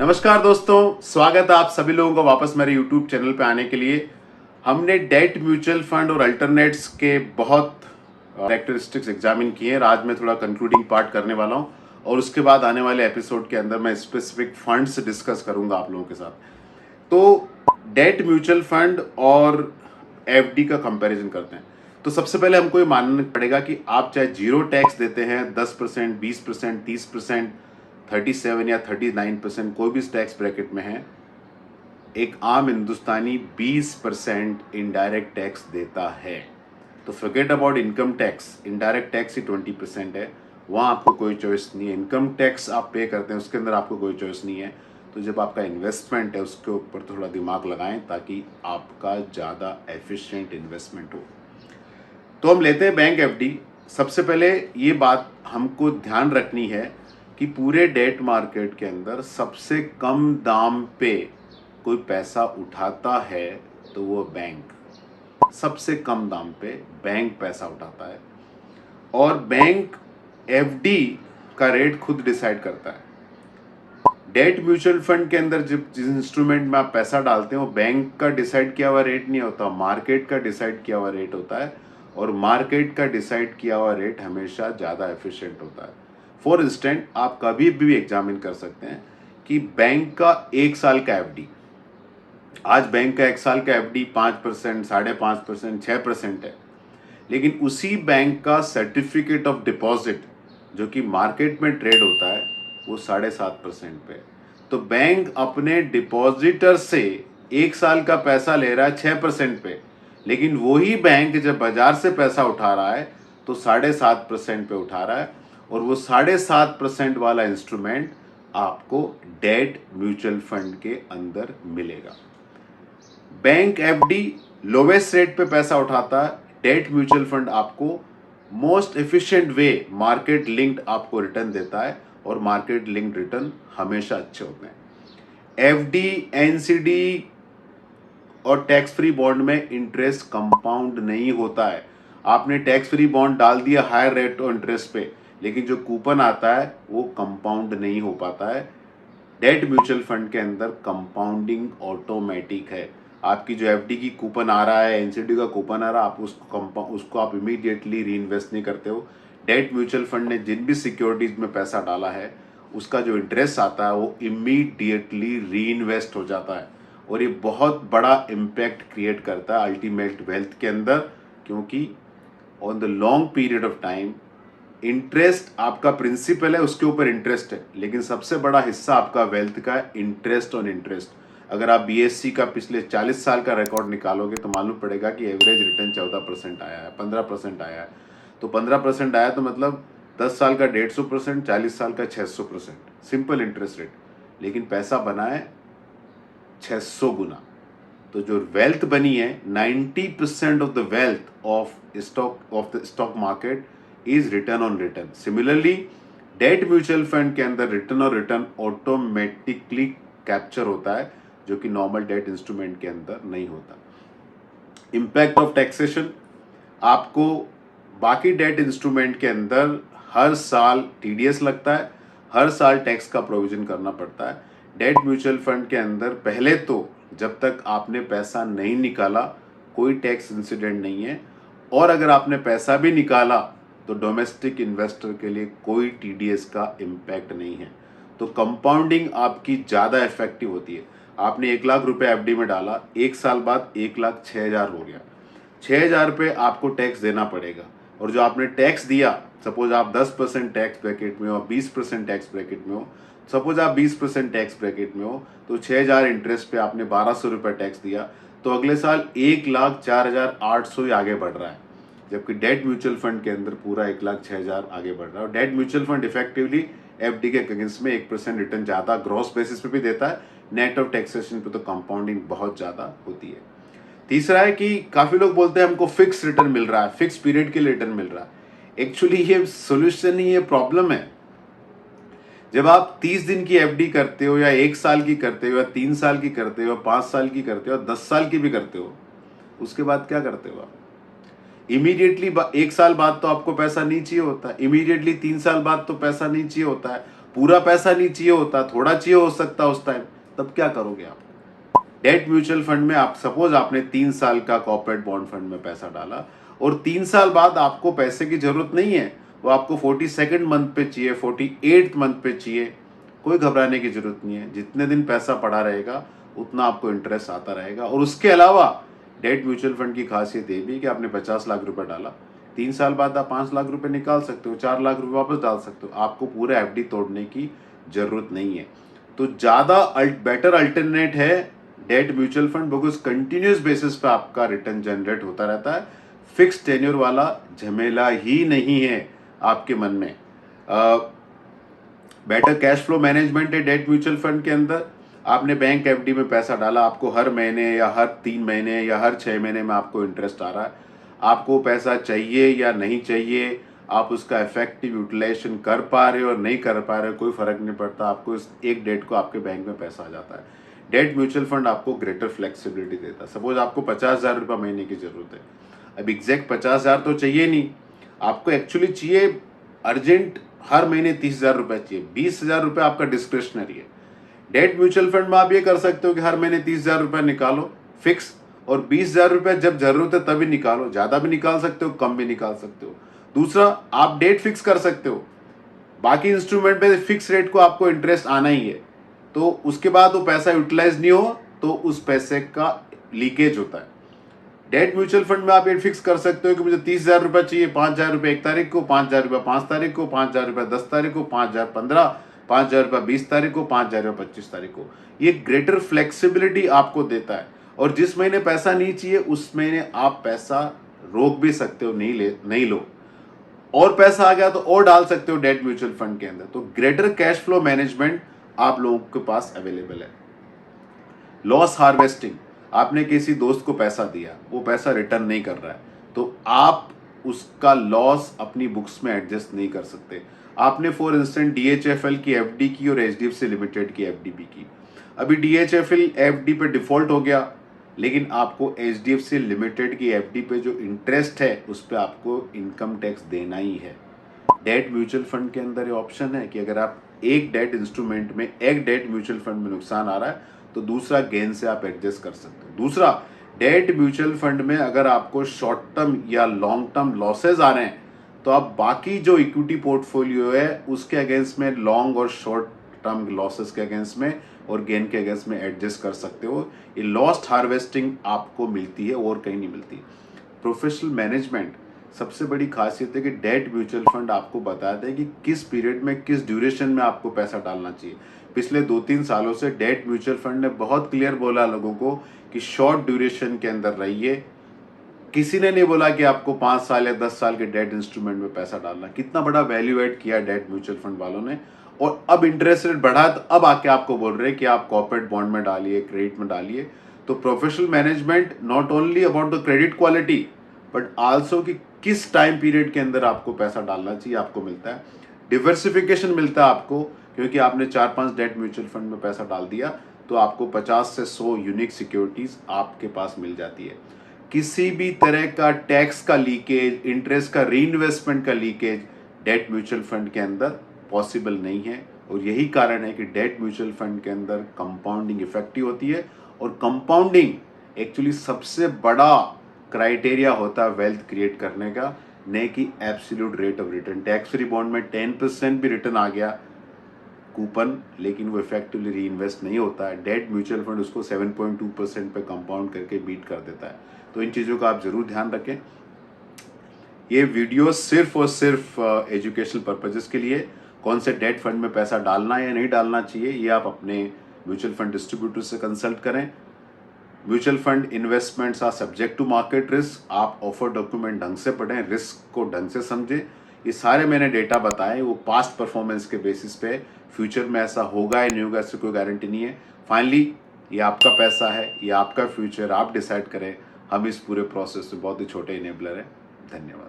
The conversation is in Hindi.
नमस्कार दोस्तों, स्वागत है आप सभी लोगों का वापस मेरे YouTube चैनल पे आने के लिए। हमने डेट म्यूचुअल फंड और अल्टरनेट्स के बहुत कैरेक्टरिस्टिक्स एग्जामिन किए हैं। आज मैं थोड़ा कंक्लूडिंग पार्ट करने वाला हूं और उसके बाद आने वाले एपिसोड के अंदर मैं स्पेसिफिक फंड्स डिस्कस करूंगा आप लोगों के साथ। तो डेट म्यूचुअल फंड और एफडी का कंपैरिजन करते हैं। तो सबसे पहले हमको ये मानना पड़ेगा कि आप चाहे जीरो टैक्स देते हैं 10%, 20%, 30%, 37 या 39%, कोई भी इस टैक्स ब्रैकेट में है, एक आम हिंदुस्तानी 20% इनडायरेक्ट टैक्स देता है। तो forget about income tax, indirect tax ही 20% है, वहाँ आपको कोई चॉइस नहीं है। इनकम टैक्स आप पे करते हैं, उसके अंदर आपको कोई चॉइस नहीं है। तो जब आपका इन्वेस्टमेंट है उसके ऊपर थोड़ा दिमाग लगाएं ताकि आपका ज़्यादा एफिशिएंट इन्वेस्टमेंट हो। तो हम लेते हैं बैंक एफडी। सबसे पहले ये बात हमको ध्यान रखनी है कि पूरे डेट मार्केट के अंदर सबसे कम दाम पे कोई पैसा उठाता है तो वो बैंक, सबसे कम दाम पे बैंक पैसा उठाता है। और बैंक एफडी का रेट खुद डिसाइड करता है। डेट म्यूचुअल फंड के अंदर जब जिस इंस्ट्रूमेंट में आप पैसा डालते हैं वो बैंक का डिसाइड किया हुआ रेट नहीं होता, मार्केट का डिसाइड किया हुआ रेट होता है। और मार्केट का डिसाइड किया हुआ रेट हमेशा ज़्यादा एफिशिएंट होता है। फॉर इंस्टेंट आप कभी भी एग्जामिन कर सकते हैं कि बैंक का एक साल का एफडी, आज बैंक का एक साल का एफडी 5%, 5.5%, 6% है, लेकिन उसी बैंक का सर्टिफिकेट ऑफ डिपॉजिट जो कि मार्केट में ट्रेड होता है वो 7.5% पे है। तो बैंक अपने डिपॉजिटर से एक साल का पैसा ले रहा है 6% पे, लेकिन वही बैंक जब बाजार से पैसा उठा रहा है तो 7.5% पे उठा रहा है। और वो 7.5% वाला इंस्ट्रूमेंट आपको डेट म्यूचुअल फंड के अंदर मिलेगा। बैंक एफडी लोवेस्ट रेट पे पैसा उठाता है, डेट म्यूचुअल फंड आपको most efficient way market linked आपको रिटर्न देता है और मार्केट लिंक्ड रिटर्न हमेशा अच्छे होते हैं। एफडी, एनसीडी और टैक्स फ्री बॉन्ड में इंटरेस्ट कंपाउंड नहीं होता है। आपने टैक्स फ्री बॉन्ड डाल दिया हायर रेट ऑफ इंटरेस्ट पे, लेकिन जो कूपन आता है वो कंपाउंड नहीं हो पाता है। डेट म्यूचुअल फंड के अंदर कंपाउंडिंग ऑटोमेटिक है। आपकी जो एफडी की कूपन आ रहा है, एनसीडी का कूपन आ रहा है, आप उसको आप इमीडिएटली री इन्वेस्ट नहीं करते हो। डेट म्यूचुअल फंड ने जिन भी सिक्योरिटीज में पैसा डाला है उसका जो इंटरेस्ट आता है वो इमीडिएटली री इन्वेस्ट हो जाता है। और ये बहुत बड़ा इम्पैक्ट क्रिएट करता है अल्टीमेट वेल्थ के अंदर, क्योंकि on the long period of time interest आपका प्रिंसिपल है, उसके ऊपर इंटरेस्ट है, लेकिन सबसे बड़ा हिस्सा आपका वेल्थ का है इंटरेस्ट ऑन इंटरेस्ट। अगर आप बीएससी का पिछले 40 साल का रिकॉर्ड निकालोगे तो मालूम पड़ेगा कि एवरेज रिटर्न 14% आया है, 15% आया है। तो 15% आया तो मतलब 10 साल का 150%, 40 साल का 600%, सिंपल इंटरेस्ट रेट। लेकिन पैसा बना है 600 गुना। तो जो वेल्थ बनी है 90% of the wealth of the stock market is return on return. Similarly debt mutual fund के अंदर रिटर्न और रिटर्न ऑटोमेटिकली कैप्चर होता है, जो कि नॉर्मल डेट इंस्ट्रूमेंट के अंदर नहीं होता। इम्पैक्ट ऑफ टैक्सेशन, आपको बाकी डेट इंस्ट्रूमेंट के अंदर हर साल टीडीएस लगता है, हर साल टैक्स का प्रोविजन करना पड़ता है। डेट म्यूचुअल फंड के अंदर पहले तो जब तक आपने पैसा नहीं निकाला कोई टैक्स इंसिडेंट नहीं है, और अगर आपने पैसा भी निकाला तो डोमेस्टिक इन्वेस्टर के लिए कोई टीडीएस का इम्पैक्ट नहीं है। तो कंपाउंडिंग आपकी ज़्यादा इफेक्टिव होती है। आपने 1 लाख रुपए एफडी में डाला, एक साल बाद 1,06,000 हो गया, 6,000 पे आपको टैक्स देना पड़ेगा। और जो आपने टैक्स दिया, सपोज आप 10% टैक्स ब्रैकेट में हो, 20% टैक्स ब्रैकेट में हो, सपोज आप 20% टैक्स ब्रैकेट में हो, तो 6,000 इंटरेस्ट पे आपने 1,200 रुपये टैक्स दिया, तो अगले साल 1,04,800 ही आगे बढ़ रहा है। जबकि डेट म्यूचुअल फंड के अंदर पूरा 1,06,000 आगे बढ़ रहा है। और debt mutual fund effectively FD के अगेंस्ट में 1% रिटर्न ज़्यादा ग्रॉस बेसिस पे भी देता है, नेट ऑफ टैक्सेशन पे तो कंपाउंडिंग बहुत ज़्यादा होती है। तीसरा है कि काफ़ी लोग बोलते हैं हमको फिक्स रिटर्न मिल रहा है, फिक्स पीरियड के लिए रिटर्न मिल रहा है। एक्चुअली ये सोल्यूशन ही, ये प्रॉब्लम है। जब आप 30 दिन की एफडी करते हो या 1 साल की करते हो या 3 साल की करते हो, 5 साल की करते हो, 10 साल की भी करते हो, उसके बाद क्या करते हो आप? इमीडिएटली 1 साल बाद तो आपको पैसा नहीं चाहिए होता, इमीडिएटली 3 साल बाद तो पैसा नहीं चाहिए होता है, पूरा पैसा नहीं चाहिए होता, थोड़ा चाहिए हो सकता उस टाइम, तब क्या करोगे आप? डेट म्यूचुअल फंड में आप सपोज आपने 3 साल का कॉर्पोरेट बॉन्ड फंड में पैसा डाला और 3 साल बाद आपको पैसे की जरूरत नहीं है, वो आपको 42nd मंथ पे चाहिए, 48th मंथ पे चाहिए, कोई घबराने की जरूरत नहीं है। जितने दिन पैसा पड़ा रहेगा उतना आपको इंटरेस्ट आता रहेगा। और उसके अलावा डेट म्यूचुअल फंड की खासियत ये भी कि आपने 50 लाख रुपए डाला, 3 साल बाद आप 5 लाख रुपए निकाल सकते हो, 4 लाख रुपए वापस डाल सकते हो, आपको पूरा एफडी तोड़ने की जरूरत नहीं है। तो ज्यादा बेटर अल्टरनेट है debt mutual fund, because continuous basis पे आपका रिटर्न जनरेट होता रहता है, फिक्स टेन्योर वाला झमेला ही नहीं है आपके मन में। बेटर कैश फ्लो मैनेजमेंट है डेट म्यूचुअल फंड के अंदर। आपने बैंक एफडी में पैसा डाला, आपको हर महीने या हर 3 महीने या हर 6 महीने में आपको इंटरेस्ट आ रहा है। आपको पैसा चाहिए या नहीं चाहिए, आप उसका इफेक्टिव यूटिलाइजेशन कर पा रहे हो और नहीं कर पा रहे हो, कोई फर्क नहीं पड़ता, आपको इस एक डेट को आपके बैंक में पैसा आ जाता है। डेट म्यूचुअल फंड आपको ग्रेटर फ्लेक्सिबिलिटी देता है। सपोज आपको 50,000 रुपये महीने की जरूरत है, अब एग्जैक्ट 50,000 तो चाहिए नहीं, आपको एक्चुअली चाहिए अर्जेंट हर महीने 30,000 रुपये चाहिए, 20,000 रुपये आपका डिस्क्रिशनरी है। डेट म्यूचुअल फंड में आप ये कर सकते हो कि हर महीने 30,000 रुपये निकालो फिक्स, और 20,000 रुपये जब जरूरत है तभी निकालो, ज्यादा भी निकाल सकते हो, कम भी निकाल सकते हो। दूसरा, आप डेट फिक्स कर सकते हो, बाकी इंस्ट्रूमेंट पे फिक्स रेट को आपको इंटरेस्ट आना ही है, तो उसके बाद वो पैसा यूटिलाइज नहीं हो तो उस पैसे का लीकेज होता है। डेट म्यूचुअल फंड में आप ये फिक्स कर सकते हो कि मुझे 30,000 रुपये चाहिए, 5,000 रुपये 1 तारीख को, 5,000 रुपये 5 तारीख को, 5,000 रुपये 10 तारीख को, 5,000 15, 5,000 रुपये 20 तारीख को, 5,000 रुपये 25 तारीख को। ये ग्रेटर फ्लेक्सिबिलिटी आपको देता है। और जिस महीने पैसा नहीं चाहिए उस महीने आप पैसा रोक भी सकते हो, नहीं लो, और पैसा आ गया तो और डाल सकते हो डेट म्यूचुअल फंड के अंदर। तो ग्रेटर कैश फ्लो मैनेजमेंट आप लोगों के पास अवेलेबल है। लॉस हार्वेस्टिंग, आपने किसी दोस्त को पैसा दिया, वो पैसा रिटर्न नहीं कर रहा है, तो आप उसका लॉस अपनी बुक्स में एडजस्ट नहीं कर सकते। आपने फॉर इंस्टेंट डीएचएफएल की एफडी की और एचडीएफसी लिमिटेड की एफडी भी की, अभी डीएचएफएल एफडी पे डिफॉल्ट हो गया, लेकिन आपको एचडीएफसी लिमिटेड की एफडी पे जो इंटरेस्ट है उस पर आपको इनकम टैक्स देना ही है। डेट म्यूचुअल फंड के अंदर ये ऑप्शन है कि अगर आप एक डेट इंस्ट्रूमेंट में, एक डेट म्यूचुअल फंड में नुकसान आ रहा है तो दूसरा गेन से आप एडजस्ट कर सकते हो। दूसरा, डेट म्यूचुअल फंड में अगर आपको शॉर्ट टर्म या लॉन्ग टर्म लॉसेज आ रहे हैं तो आप बाकी जो इक्विटी पोर्टफोलियो है उसके अगेंस्ट में लॉन्ग और शॉर्ट टर्म लॉसेस के अगेंस्ट में और गेन के अगेंस्ट में एडजस्ट कर सकते हो। ये लॉस्ट हार्वेस्टिंग आपको मिलती है और कहीं नहीं मिलती। प्रोफेशनल मैनेजमेंट, सबसे बड़ी खासियत है कि डेट म्यूचुअल फंड आपको बताते हैं कि किस पीरियड में, किस ड्यूरेशन में आपको पैसा डालना चाहिए। पिछले 2-3 सालों से डेट म्यूचुअल फंड ने बहुत क्लियर बोला लोगों को कि शॉर्ट ड्यूरेशन के अंदर रहिए। किसी ने नहीं बोला कि आपको 5 साल या 10 साल के डेट इंस्ट्रूमेंट में पैसा डालना। कितना बड़ा वैल्यू एड किया डेट म्यूचुअल फंड वालों ने, और अब इंटरेस्ट रेट बढ़ा तो अब आके आपको बोल रहे हैं कि आप कॉर्पोरेट बॉन्ड में डालिए, क्रेडिट में डालिए। तो professional management not only about the credit quality but also कि किस टाइम पीरियड के अंदर आपको पैसा डालना चाहिए आपको मिलता है। डिवर्सिफिकेशन मिलता है आपको, क्योंकि आपने 4-5 डेट म्यूचुअल फंड में पैसा डाल दिया तो आपको 50 से 100 यूनिक सिक्योरिटीज आपके पास मिल जाती है। किसी भी तरह का टैक्स का लीकेज, इंटरेस्ट का रीइन्वेस्टमेंट का लीकेज डेट म्यूचुअल फंड के अंदर पॉसिबल नहीं है। और यही कारण है कि डेट म्यूचुअल फंड के अंदर कंपाउंडिंग इफेक्टिव होती है, और कंपाउंडिंग एक्चुअली सबसे बड़ा क्राइटेरिया होता है वेल्थ क्रिएट करने का, न कि absolute rate of return. Tax free bond में 10% भी रिटर्न आ गया कूपन, लेकिन वो इफेक्टिवली री इन्वेस्ट नहीं होता है। डेट म्यूचुअल फंड उसको 7.2% पे कंपाउंड करके बीट कर देता है। तो इन चीज़ों का आप जरूर ध्यान रखें। ये वीडियो सिर्फ और सिर्फ एजुकेशनल पर्पजेस के लिए, कौन से डेट फंड में पैसा डालना है या नहीं डालना चाहिए ये आप अपने म्यूचुअल फंड डिस्ट्रीब्यूटर से कंसल्ट करें। Mutual fund investments are subject to market risk. आप ऑफर डॉक्यूमेंट ढंग से पढ़ें, रिस्क को ढंग से समझें। ये सारे मैंने डेटा बताए वो पास्ट परफॉर्मेंस के बेसिस पे, फ्यूचर में ऐसा होगा या नहीं होगा इससे कोई गारंटी नहीं है। फाइनली ये आपका पैसा है, ये आपका फ्यूचर, आप डिसाइड करें। हम इस पूरे प्रोसेस में बहुत ही छोटे इनेबलर हैं। धन्यवाद।